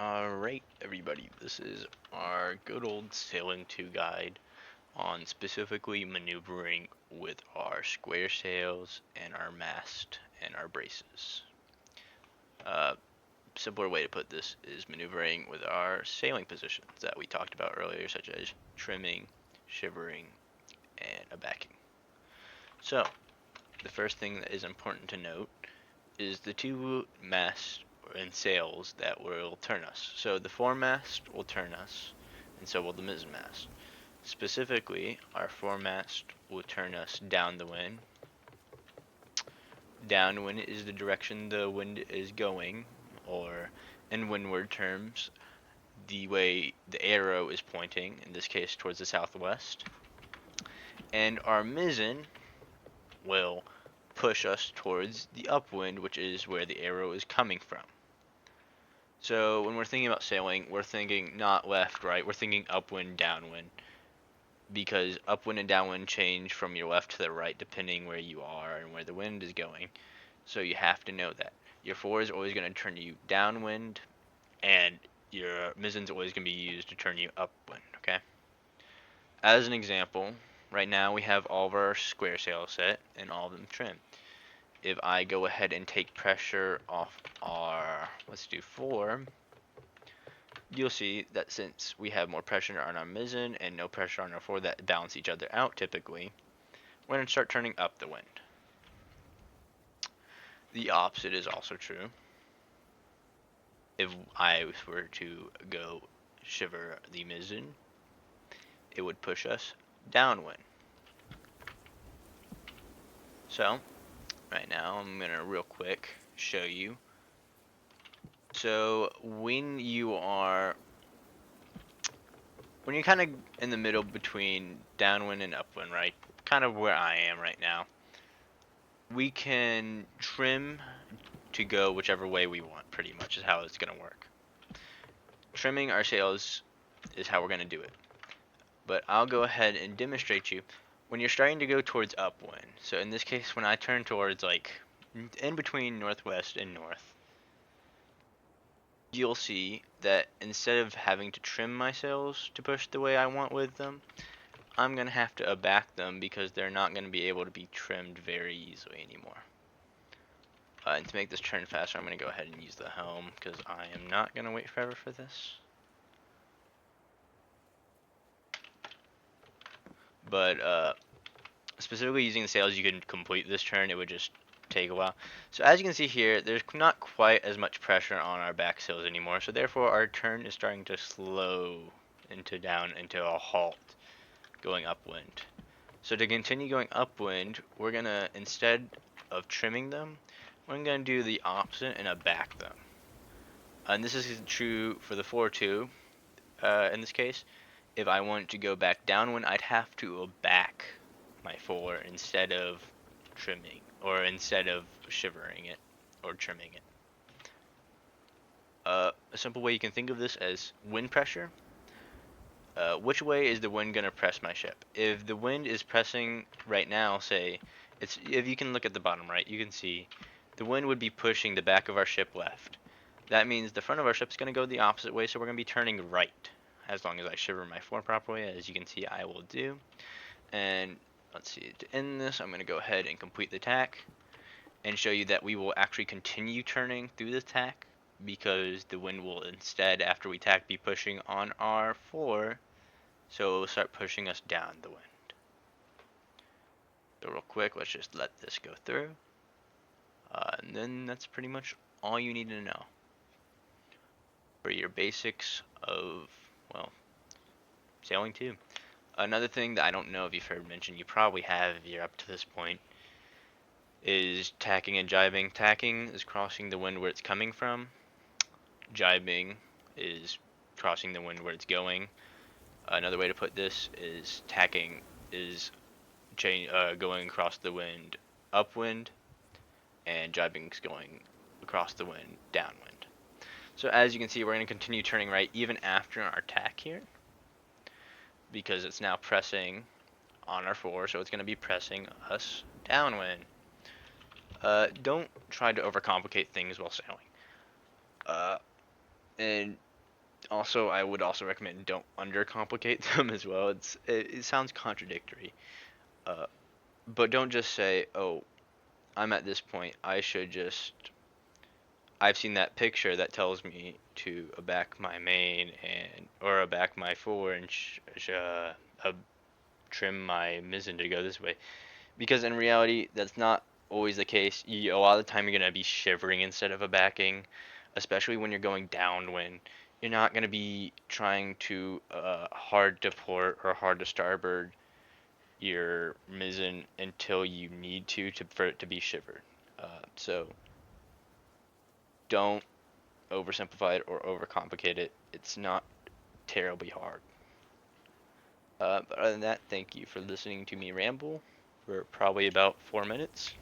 Alright, everybody, this is our good old Sailing 2 guide on specifically maneuvering with our square sails and our mast and our braces. Simpler way to put this is maneuvering with our sailing positions that we talked about earlier, such as trimming, shivering, and abacking. So, the first thing that is important to note is the two masts and sails that will turn us. So the foremast will turn us, and so will the mizzenmast. Specifically, our foremast will turn us down the wind. Downwind is the direction the wind is going, or in windward terms, the way the arrow is pointing, in this case towards the southwest. And our mizzen will push us towards the upwind, which is where the arrow is coming from. So when we're thinking about sailing, we're thinking not left, right, we're thinking upwind, downwind. Because upwind and downwind change from your left to the right depending where you are and where the wind is going. So you have to know that. Your forward is always going to turn you downwind, and your mizzen's always going to be used to turn you upwind, okay? As an example, right now we have all of our square sails set and all of them trimmed. If I go ahead and take pressure off our, let's do 4, you'll see that since we have more pressure on our mizzen and no pressure on our forward that balance each other out typically, we're going to start turning up the wind. The opposite is also true. If I were to go shiver the mizzen, it would push us downwind. So, right now I'm going to real quick show you. So, when you're kind of in the middle between downwind and upwind, right? Kind of where I am right now. We can trim to go whichever way we want, pretty much is how it's going to work. Trimming our sails is how we're going to do it. But I'll go ahead and demonstrate you when you're starting to go towards upwind. So in this case, when I turn towards like in between northwest and north, you'll see that instead of having to trim my sails to push the way I want with them, I'm going to have to aback them because they're not going to be able to be trimmed very easily anymore. And to make this turn faster, I'm going to go ahead and use the helm because I am not going to wait forever for this. But specifically using the sails, you can complete this turn. It would just take a while. So as you can see here, there's not quite as much pressure on our back sails anymore. So therefore, our turn is starting to slow down into a halt, going upwind. So to continue going upwind, we're gonna, instead of trimming them, we're gonna do the opposite and aback them. And this is true for the forward too. In this case, if I want to go back downwind, I'd have to aback my forward instead of trimming, or instead of shivering it or trimming it. A simple way you can think of this as wind pressure. Which way is the wind going to press my ship? If the wind is pressing right now, say, if you can look at the bottom right, you can see the wind would be pushing the back of our ship left. That means the front of our ship is going to go the opposite way, so we're going to be turning right, as long as I shiver my forward properly, as you can see I will do. And let's see, to end this, I'm going to go ahead and complete the tack and show you that we will actually continue turning through the tack because the wind will instead, after we tack, be pushing on our forward, so it will start pushing us down the wind. So real quick, let's just let this go through. And then that's pretty much all you need to know for your basics of, well, sailing 2. Another thing that I don't know if you've heard mentioned, you probably have if you're up to this point, is tacking and jibing. Tacking is crossing the wind where it's coming from. Jibing is crossing the wind where it's going. Another way to put this is tacking is going across the wind upwind, and jibing is going across the wind downwind. So as you can see, we're going to continue turning right even after our tack here, because it's now pressing on our forward, so it's going to be pressing us downwind. Don't try to overcomplicate things while sailing. And Also, I would also recommend don't undercomplicate them as well. It sounds contradictory, uh, but don't just say, "Oh, I'm at this point. I've seen that picture that tells me to aback my main and or aback my fore and trim my mizzen to go this way." Because in reality, that's not always the case. A lot of the time, you're gonna be shivering instead of abacking, especially when you're going downwind. You're not gonna be trying to hard to port or hard to starboard your mizzen until you need to for it to be shivered. So don't oversimplify it or overcomplicate it. It's not terribly hard. But other than that, thank you for listening to me ramble for probably about 4 minutes.